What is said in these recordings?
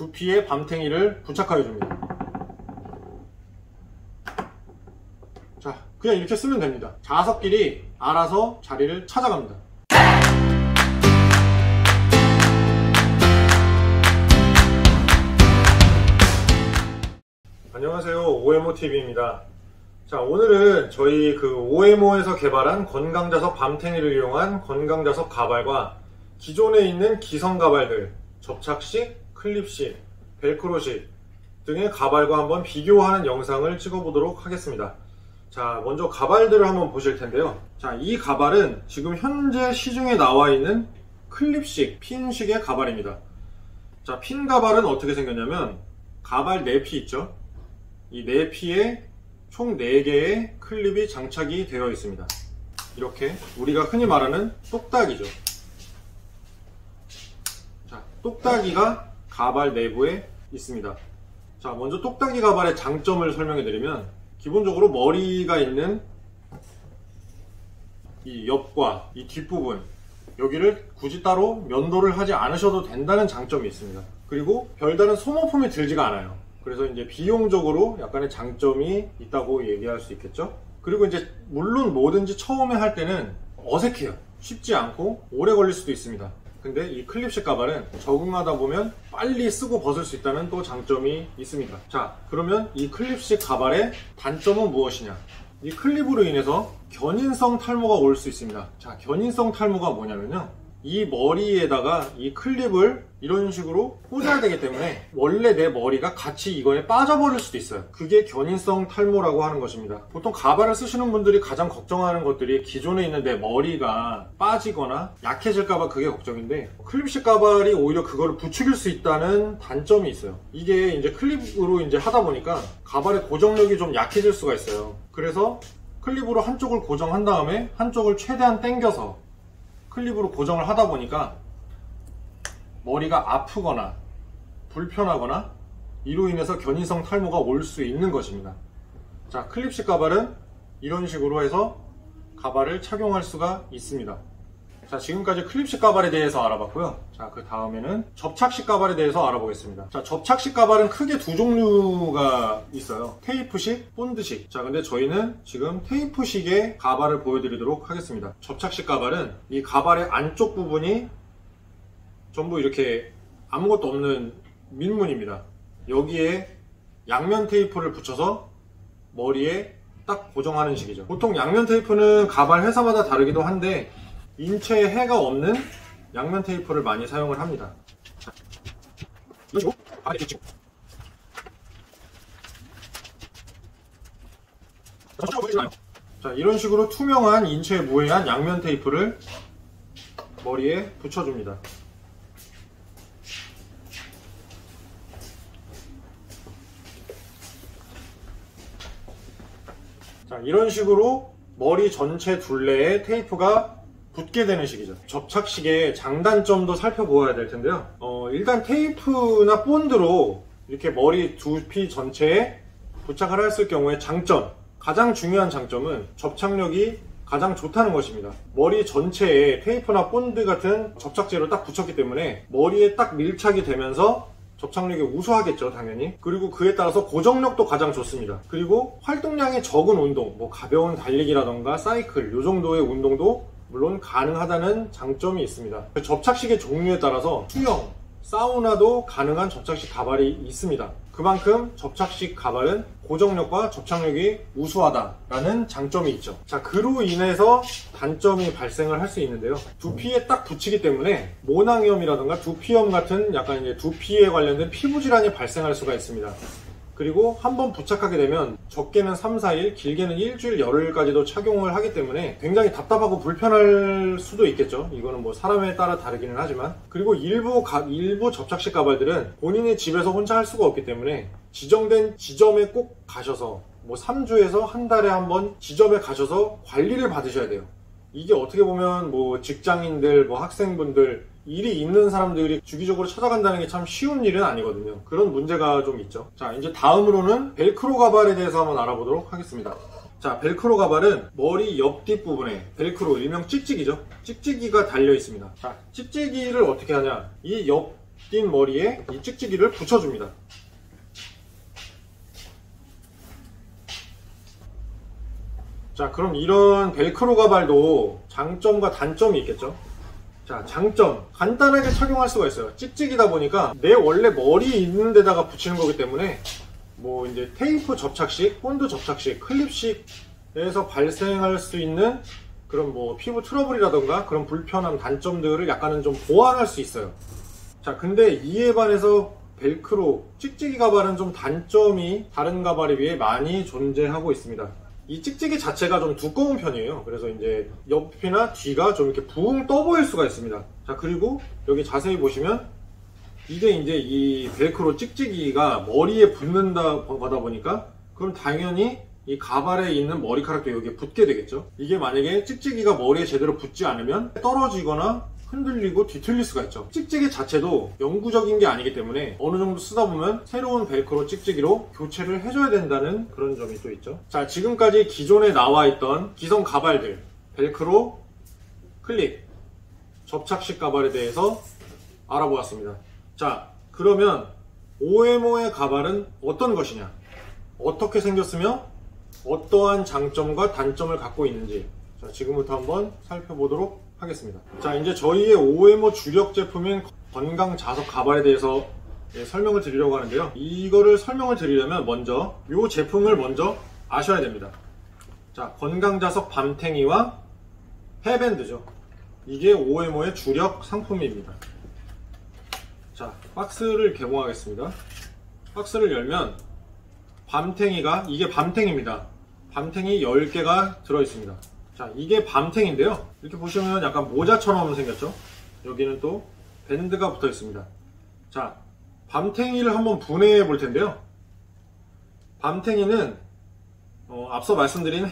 두피에 밤탱이를 부착하여 줍니다. 자, 그냥 이렇게 쓰면 됩니다. 자석끼리 알아서 자리를 찾아갑니다. 안녕하세요, OMOTV입니다. 자, 오늘은 저희 OMO에서 개발한 건강자석 밤탱이를 이용한 건강자석 가발과 기존에 있는 기성 가발들, 접착식, 클립식, 벨크로식 등의 가발과 한번 비교하는 영상을 찍어보도록 하겠습니다. 자, 먼저 가발들을 한번 보실 텐데요. 자, 이 가발은 지금 현재 시중에 나와 있는 클립식, 핀식의 가발입니다. 자, 핀 가발은 어떻게 생겼냐면 가발 내피 있죠? 이 내피에 총 4개의 클립이 장착이 되어 있습니다. 이렇게 우리가 흔히 말하는 똑딱이죠. 자, 똑딱이가 가발 내부에 있습니다. 자, 먼저 똑딱이 가발의 장점을 설명해 드리면 기본적으로 머리가 있는 이 옆과 이 뒷부분, 여기를 굳이 따로 면도를 하지 않으셔도 된다는 장점이 있습니다. 그리고 별다른 소모품이 들지가 않아요. 그래서 이제 비용적으로 약간의 장점이 있다고 얘기할 수 있겠죠. 그리고 이제 물론 뭐든지 처음에 할 때는 어색해요. 쉽지 않고 오래 걸릴 수도 있습니다. 근데 이 클립식 가발은 적응하다 보면 빨리 쓰고 벗을 수 있다는 또 장점이 있습니다. 자, 그러면 이 클립식 가발의 단점은 무엇이냐? 이 클립으로 인해서 견인성 탈모가 올 수 있습니다. 자, 견인성 탈모가 뭐냐면요, 이 머리에다가 이 클립을 이런 식으로 꽂아야 되기 때문에 원래 내 머리가 같이 이거에 빠져버릴 수도 있어요. 그게 견인성 탈모라고 하는 것입니다. 보통 가발을 쓰시는 분들이 가장 걱정하는 것들이 기존에 있는 내 머리가 빠지거나 약해질까봐 그게 걱정인데, 클립식 가발이 오히려 그거를 부추길 수 있다는 단점이 있어요. 이게 이제 클립으로 이제 하다 보니까 가발의 고정력이 좀 약해질 수가 있어요. 그래서 클립으로 한쪽을 고정한 다음에 한쪽을 최대한 당겨서 클립으로 고정을 하다 보니까 머리가 아프거나 불편하거나 이로 인해서 견인성 탈모가 올 수 있는 것입니다. 자, 클립식 가발은 이런 식으로 해서 가발을 착용할 수가 있습니다. 자, 지금까지 클립식 가발에 대해서 알아봤고요. 자, 그 다음에는 접착식 가발에 대해서 알아보겠습니다. 자, 접착식 가발은 크게 두 종류가 있어요. 테이프식, 본드식. 자, 근데 저희는 지금 테이프식의 가발을 보여드리도록 하겠습니다. 접착식 가발은 이 가발의 안쪽 부분이 전부 이렇게 아무것도 없는 민문입니다. 여기에 양면 테이프를 붙여서 머리에 딱 고정하는 식이죠. 보통 양면 테이프는 가발 회사마다 다르기도 한데 인체에 해가 없는 양면 테이프를 많이 사용을 합니다. 자, 이런 식으로 가발에 붙이고, 자, 이런 식으로 투명한 인체에 무해한 양면 테이프를 머리에 붙여줍니다. 자, 이런 식으로 머리 전체 둘레에 테이프가 붙게 되는 식이죠. 접착식의 장단점도 살펴보아야 될 텐데요. 일단 테이프나 본드로 이렇게 머리 두피 전체에 부착을 했을 경우에 장점, 가장 중요한 장점은 접착력이 가장 좋다는 것입니다. 머리 전체에 테이프나 본드 같은 접착제로 딱 붙였기 때문에 머리에 딱 밀착이 되면서 접착력이 우수하겠죠, 당연히. 그리고 그에 따라서 고정력도 가장 좋습니다. 그리고 활동량이 적은 운동, 뭐 가벼운 달리기라던가 사이클, 요 정도의 운동도 물론 가능하다는 장점이 있습니다. 접착식의 종류에 따라서 수영, 사우나도 가능한 접착식 가발이 있습니다. 그만큼 접착식 가발은 고정력과 접착력이 우수하다라는 장점이 있죠. 자, 그로 인해서 단점이 발생을 할 수 있는데요. 두피에 딱 붙이기 때문에 모낭염이라든가 두피염 같은 약간 이제 두피에 관련된 피부 질환이 발생할 수가 있습니다. 그리고 한번 부착하게 되면 적게는 3, 4일, 길게는 일주일, 열흘까지도 착용을 하기 때문에 굉장히 답답하고 불편할 수도 있겠죠. 이거는 뭐 사람에 따라 다르기는 하지만. 그리고 일부 접착식 가발들은 본인이 집에서 혼자 할 수가 없기 때문에 지정된 지점에 꼭 가셔서 뭐 3주에서 한 달에 한 번 지점에 가셔서 관리를 받으셔야 돼요. 이게 어떻게 보면 뭐 직장인들, 뭐 학생분들, 일이 있는 사람들이 주기적으로 찾아간다는 게 참 쉬운 일은 아니거든요. 그런 문제가 좀 있죠. 자, 이제 다음으로는 벨크로 가발에 대해서 한번 알아보도록 하겠습니다. 자, 벨크로 가발은 머리 옆뒷 부분에 벨크로, 일명 찍찍이죠. 찍찍이가 달려 있습니다. 자, 찍찍이를 어떻게 하냐? 이 옆 띈 머리에 이 찍찍이를 붙여줍니다. 자, 그럼 이런 벨크로 가발도 장점과 단점이 있겠죠? 자, 장점. 간단하게 착용할 수가 있어요. 찍찍이다 보니까 내 원래 머리 있는 데다가 붙이는 거기 때문에 뭐 이제 테이프 접착식, 본드 접착식, 클립식에서 발생할 수 있는 그런 뭐 피부 트러블이라던가 그런 불편함, 단점들을 약간은 좀 보완할 수 있어요. 자, 근데 이에 반해서 벨크로 찍찍이 가발은 좀 단점이 다른 가발에 비해 많이 존재하고 있습니다. 이 찍찍이 자체가 좀 두꺼운 편이에요. 그래서 이제 옆이나 뒤가 좀 이렇게 붕 떠 보일 수가 있습니다. 자, 그리고 여기 자세히 보시면 이게 이제 이 벨크로 찍찍이가 머리에 붙는다 거다 보니까 그럼 당연히 이 가발에 있는 머리카락도 여기에 붙게 되겠죠. 이게 만약에 찍찍이가 머리에 제대로 붙지 않으면 떨어지거나 흔들리고 뒤틀릴 수가 있죠. 찍찍이 자체도 영구적인 게 아니기 때문에 어느 정도 쓰다 보면 새로운 벨크로 찍찍이로 교체를 해줘야 된다는 그런 점이 또 있죠. 자, 지금까지 기존에 나와 있던 기성 가발들, 벨크로, 클립, 접착식 가발에 대해서 알아보았습니다. 자, 그러면 OMO의 가발은 어떤 것이냐, 어떻게 생겼으며 어떠한 장점과 단점을 갖고 있는지, 자, 지금부터 한번 살펴보도록 하겠습니다. 자, 이제 저희의 OMO 주력 제품인 건강 자석 가발에 대해서 설명을 드리려고 하는데요. 이거를 설명을 드리려면 먼저 이 제품을 먼저 아셔야 됩니다. 자, 건강 자석 밤탱이와 헤밴드죠. 이게 OMO의 주력 상품입니다. 자, 박스를 개봉하겠습니다. 박스를 열면 밤탱이가, 이게 밤탱입니다. 밤탱이 10개가 들어있습니다. 자, 이게 밤탱인데요. 이렇게 보시면 약간 모자처럼 생겼죠? 여기는 또 밴드가 붙어 있습니다. 자, 밤탱이를 한번 분해해 볼 텐데요. 밤탱이는 앞서 말씀드린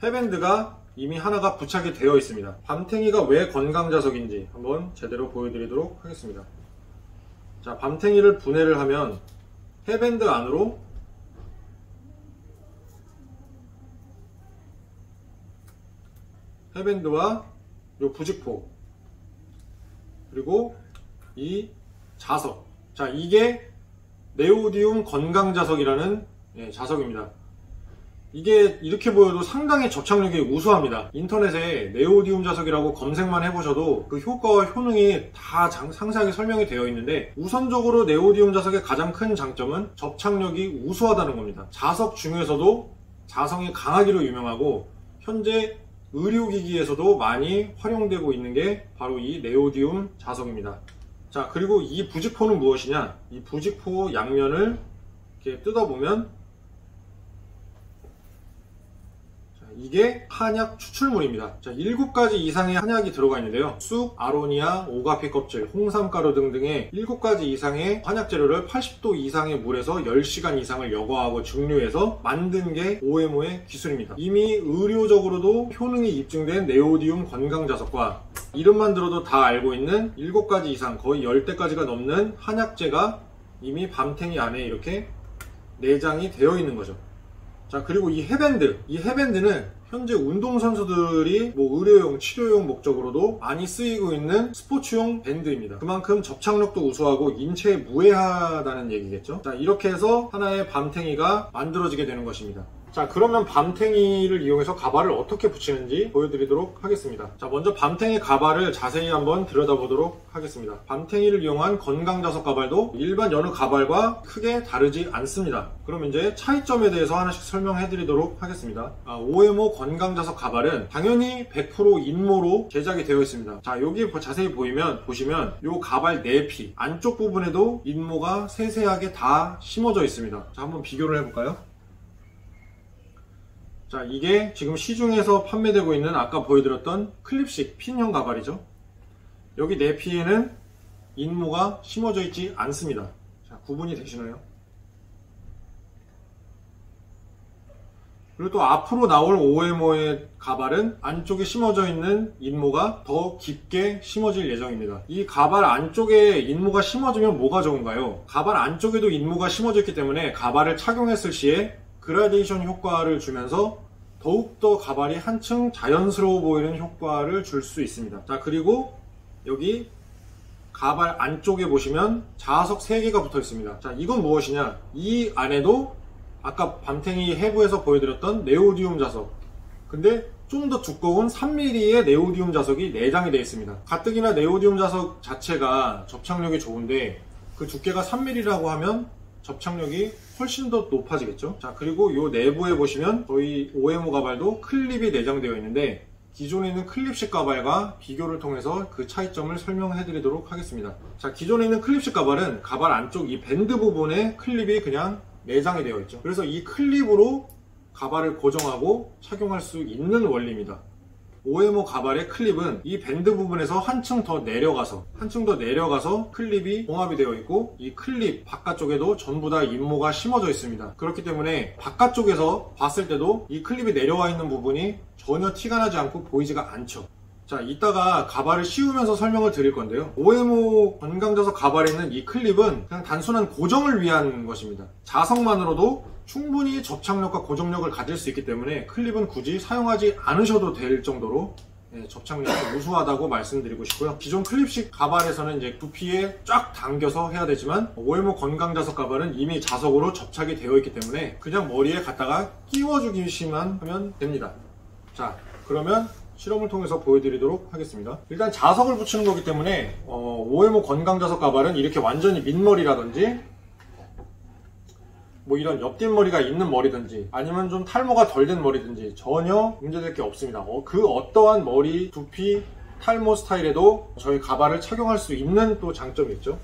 헤밴드가 이미 하나가 부착이 되어 있습니다. 밤탱이가 왜 건강자석인지 한번 제대로 보여드리도록 하겠습니다. 자, 밤탱이를 분해를 하면 헤밴드 안으로 헤밴드와 요 부직포, 그리고 이 자석. 자, 이게 네오디움 건강자석이라는 자석입니다. 이게 이렇게 보여도 상당히 접착력이 우수합니다. 인터넷에 네오디움 자석이라고 검색만 해보셔도 그 효과와 효능이 다 상세하게 설명이 되어 있는데, 우선적으로 네오디움 자석의 가장 큰 장점은 접착력이 우수하다는 겁니다. 자석 중에서도 자성이 강하기로 유명하고 현재 의료기기에서도 많이 활용되고 있는 게 바로 이 네오디움 자석입니다. 자, 그리고 이 부직포는 무엇이냐, 이 부직포 양면을 이렇게 뜯어보면 이게 한약 추출물입니다. 자, 7가지 이상의 한약이 들어가 있는데요. 쑥, 아로니아, 오가피 껍질, 홍삼가루 등등의 7가지 이상의 한약 재료를 80도 이상의 물에서 10시간 이상을 여과하고 증류해서 만든 게 OMO의 기술입니다. 이미 의료적으로도 효능이 입증된 네오디움 건강자석과 이름만 들어도 다 알고 있는 7가지 이상, 거의 10대까지가 넘는 한약재가 이미 밤탱이 안에 이렇게 내장이 되어 있는 거죠. 자, 그리고 이 헤밴드는 현재 운동선수들이 뭐 의료용, 치료용 목적으로도 많이 쓰이고 있는 스포츠용 밴드입니다. 그만큼 접착력도 우수하고 인체에 무해하다는 얘기겠죠. 자, 이렇게 해서 하나의 밤탱이가 만들어지게 되는 것입니다. 자, 그러면 밤탱이를 이용해서 가발을 어떻게 붙이는지 보여드리도록 하겠습니다. 자, 먼저 밤탱이 가발을 자세히 한번 들여다보도록 하겠습니다. 밤탱이를 이용한 건강자석 가발도 일반 여느 가발과 크게 다르지 않습니다. 그럼 이제 차이점에 대해서 하나씩 설명해 드리도록 하겠습니다. OMO 건강자석 가발은 당연히 100% 인모로 제작이 되어 있습니다. 자, 여기 자세히 보시면 이 가발 내피 안쪽 부분에도 인모가 세세하게 다 심어져 있습니다. 자, 한번 비교를 해볼까요? 자, 이게 지금 시중에서 판매되고 있는 아까 보여드렸던 클립식 핀형 가발이죠. 여기 내피에는 인모가 심어져 있지 않습니다. 자, 구분이 되시나요? 그리고 또 앞으로 나올 OMO의 가발은 안쪽에 심어져 있는 인모가 더 깊게 심어질 예정입니다. 이 가발 안쪽에 인모가 심어지면 뭐가 좋은가요? 가발 안쪽에도 인모가 심어져 있기 때문에 가발을 착용했을 시에 그라데이션 효과를 주면서 더욱더 가발이 한층 자연스러워 보이는 효과를 줄 수 있습니다. 자, 그리고 여기 가발 안쪽에 보시면 자석 3개가 붙어 있습니다. 자, 이건 무엇이냐? 이 안에도 아까 밤탱이 해부에서 보여드렸던 네오디움 자석, 근데 좀 더 두꺼운 3mm의 네오디움 자석이 내장이 되어 있습니다. 가뜩이나 네오디움 자석 자체가 접착력이 좋은데 그 두께가 3mm라고 하면 접착력이 훨씬 더 높아지겠죠. 자, 그리고 이 내부에 보시면 저희 OMO 가발도 클립이 내장되어 있는데 기존에 있는 클립식 가발과 비교를 통해서 그 차이점을 설명해 드리도록 하겠습니다. 자, 기존에 있는 클립식 가발은 가발 안쪽 이 밴드 부분에 클립이 그냥 내장이 되어 있죠. 그래서 이 클립으로 가발을 고정하고 착용할 수 있는 원리입니다. OMO 가발의 클립은 이 밴드 부분에서 한층 더 내려가서 클립이 봉합이 되어 있고 이 클립 바깥쪽에도 전부 다 인모가 심어져 있습니다. 그렇기 때문에 바깥쪽에서 봤을 때도 이 클립이 내려와 있는 부분이 전혀 티가 나지 않고 보이지가 않죠. 자, 이따가 가발을 씌우면서 설명을 드릴 건데요. OMO 건강자석 가발에 있는 이 클립은 그냥 단순한 고정을 위한 것입니다. 자석만으로도 충분히 접착력과 고정력을 가질 수 있기 때문에 클립은 굳이 사용하지 않으셔도 될 정도로 접착력이 우수하다고 말씀드리고 싶고요. 기존 클립식 가발에서는 이제 두피에 쫙 당겨서 해야 되지만 OMO 건강자석 가발은 이미 자석으로 접착이 되어 있기 때문에 그냥 머리에 갖다가 끼워주기만 하면 됩니다. 자, 그러면 실험을 통해서 보여드리도록 하겠습니다. 일단 자석을 붙이는 거기 때문에 OMO 건강자석 가발은 이렇게 완전히 민머리라든지 뭐 이런 옆뒷머리가 있는 머리든지 아니면 좀 탈모가 덜 된 머리든지 전혀 문제될 게 없습니다. 그 어떠한 머리, 두피, 탈모 스타일에도 저희 가발을 착용할 수 있는 또 장점이 있죠.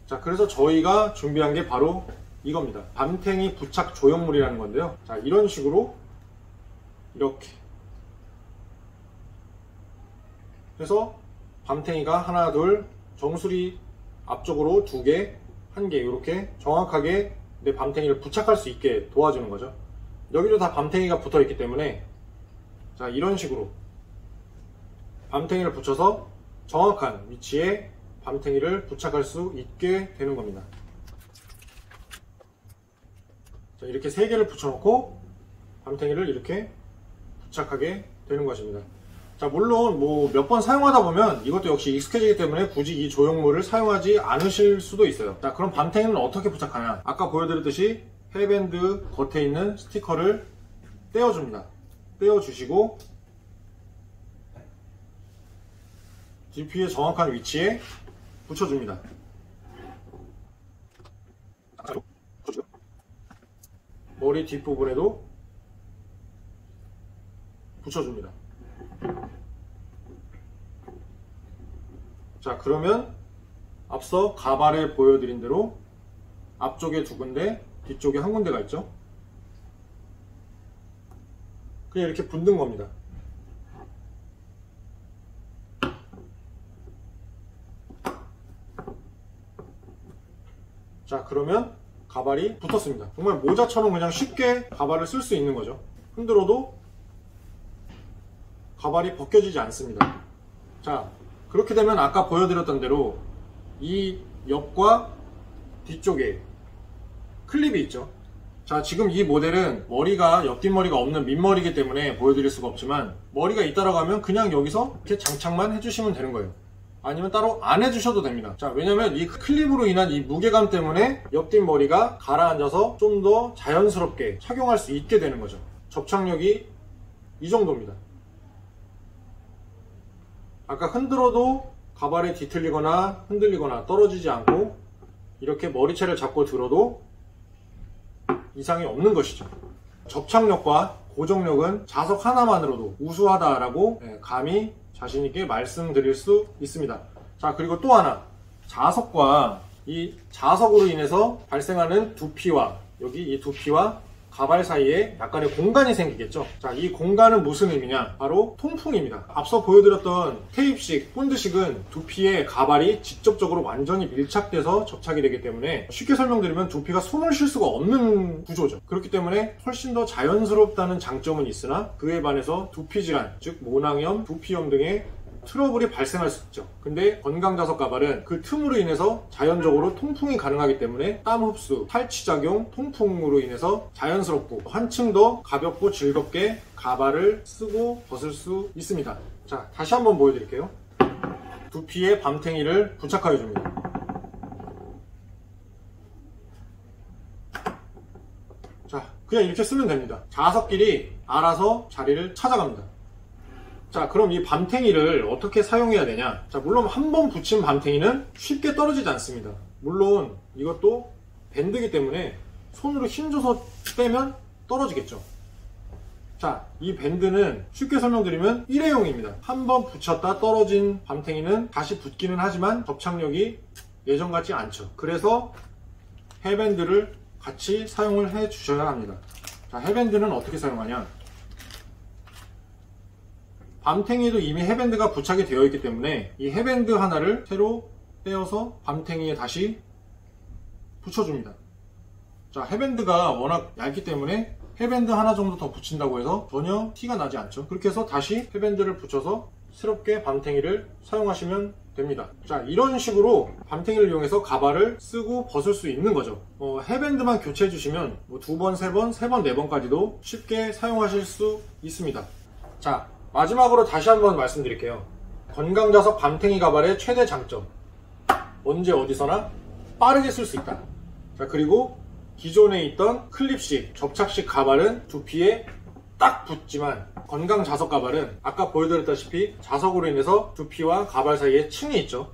자, 그래서 저희가 준비한 게 바로 이겁니다. 밤탱이 부착 조형물이라는 건데요. 자, 이런 식으로 이렇게 그래서 밤탱이가 하나, 둘, 정수리 앞쪽으로 2개, 1개 이렇게 정확하게 내 밤탱이를 부착할 수 있게 도와주는 거죠. 여기도 다 밤탱이가 붙어 있기 때문에 자, 이런 식으로 밤탱이를 붙여서 정확한 위치에 밤탱이를 부착할 수 있게 되는 겁니다. 자, 이렇게 3개를 붙여놓고 밤탱이를 이렇게 부착하게 되는 것입니다. 자, 물론 뭐 몇 번 사용하다 보면 이것도 역시 익숙해지기 때문에 굳이 이 조형물을 사용하지 않으실 수도 있어요. 자, 그럼 밤탱이는 어떻게 부착하냐? 아까 보여드렸듯이 헤어밴드 겉에 있는 스티커를 떼어줍니다. 떼어주시고 두피의 정확한 위치에 붙여줍니다. 머리 뒷부분에도 붙여줍니다. 자, 그러면 앞서 가발에 보여드린 대로 앞쪽에 2군데, 뒤쪽에 1군데가 있죠. 그냥 이렇게 붙는 겁니다. 자, 그러면 가발이 붙었습니다. 정말 모자처럼 그냥 쉽게 가발을 쓸 수 있는 거죠. 흔들어도 가발이 벗겨지지 않습니다. 자, 그렇게 되면 아까 보여드렸던 대로 이 옆과 뒤쪽에 클립이 있죠. 자, 지금 이 모델은 머리가 옆뒷머리가 없는 민머리이기 때문에 보여드릴 수가 없지만 머리가 있다라고 하면 그냥 여기서 이렇게 장착만 해주시면 되는 거예요. 아니면 따로 안 해주셔도 됩니다. 자, 왜냐면 이 클립으로 인한 이 무게감 때문에 옆뒷머리가 가라앉아서 좀 더 자연스럽게 착용할 수 있게 되는 거죠. 접착력이 이 정도입니다. 아까 흔들어도 가발이 뒤틀리거나 흔들리거나 떨어지지 않고 이렇게 머리채를 잡고 들어도 이상이 없는 것이죠. 접착력과 고정력은 자석 하나만으로도 우수하다라고 감히 자신있게 말씀드릴 수 있습니다. 자, 그리고 또 하나, 자석과 이 자석으로 인해서 발생하는 두피와 여기 이 두피와 가발 사이에 약간의 공간이 생기겠죠. 자, 이 공간은 무슨 의미냐? 바로 통풍입니다. 앞서 보여드렸던 테이프식, 본드식은 두피에 가발이 직접적으로 완전히 밀착돼서 접착이 되기 때문에 쉽게 설명드리면 두피가 숨을 쉴 수가 없는 구조죠. 그렇기 때문에 훨씬 더 자연스럽다는 장점은 있으나 그에 반해서 두피 질환, 즉 모낭염, 두피염 등의 트러블이 발생할 수 있죠. 근데 건강자석 가발은 그 틈으로 인해서 자연적으로 통풍이 가능하기 때문에 땀 흡수, 탈취작용, 통풍으로 인해서 자연스럽고 한층 더 가볍고 즐겁게 가발을 쓰고 벗을 수 있습니다. 자, 다시 한번 보여드릴게요. 두피에 밤탱이를 부착하여 줍니다. 자, 그냥 이렇게 쓰면 됩니다. 자석끼리 알아서 자리를 찾아갑니다. 자, 그럼 이 밤탱이를 어떻게 사용해야 되냐? 자, 물론 한 번 붙인 밤탱이는 쉽게 떨어지지 않습니다. 물론 이것도 밴드이기 때문에 손으로 힘줘서 빼면 떨어지겠죠. 자, 이 밴드는 쉽게 설명드리면 일회용입니다. 한 번 붙였다 떨어진 밤탱이는 다시 붙기는 하지만 접착력이 예전 같지 않죠. 그래서 헤밴드를 같이 사용을 해 주셔야 합니다. 자, 헤밴드는 어떻게 사용하냐? 밤탱이도 이미 헤밴드가 부착이 되어 있기 때문에 이 헤밴드 하나를 새로 떼어서 밤탱이에 다시 붙여줍니다. 자, 헤밴드가 워낙 얇기 때문에 헤밴드 하나 정도 더 붙인다고 해서 전혀 티가 나지 않죠. 그렇게 해서 다시 헤밴드를 붙여서 새롭게 밤탱이를 사용하시면 됩니다. 자, 이런 식으로 밤탱이를 이용해서 가발을 쓰고 벗을 수 있는 거죠. 헤밴드만 교체해 주시면 뭐 2번, 3번, 3번, 4번까지도 쉽게 사용하실 수 있습니다. 자, 마지막으로 다시 한번 말씀드릴게요. 건강자석 밤탱이 가발의 최대 장점, 언제 어디서나 빠르게 쓸 수 있다. 자, 그리고 기존에 있던 클립식, 접착식 가발은 두피에 딱 붙지만 건강자석 가발은 아까 보여드렸다시피 자석으로 인해서 두피와 가발 사이에 층이 있죠.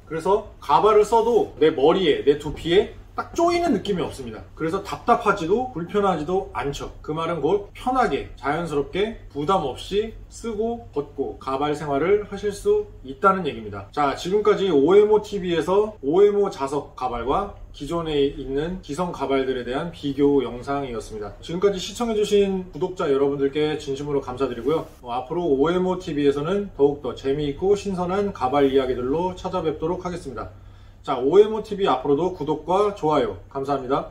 그래서 가발을 써도 내 머리에, 내 두피에 딱 조이는 느낌이 없습니다. 그래서 답답하지도 불편하지도 않죠. 그 말은 곧 편하게 자연스럽게 부담 없이 쓰고 벗고 가발 생활을 하실 수 있다는 얘기입니다. 자, 지금까지 OMOTV에서 OMO 자석 가발과 기존에 있는 기성 가발들에 대한 비교 영상이었습니다. 지금까지 시청해주신 구독자 여러분들께 진심으로 감사드리고요. 앞으로 OMOTV에서는 더욱더 재미있고 신선한 가발 이야기들로 찾아뵙도록 하겠습니다. 자, OMOTV 앞으로도 구독과 좋아요 감사합니다.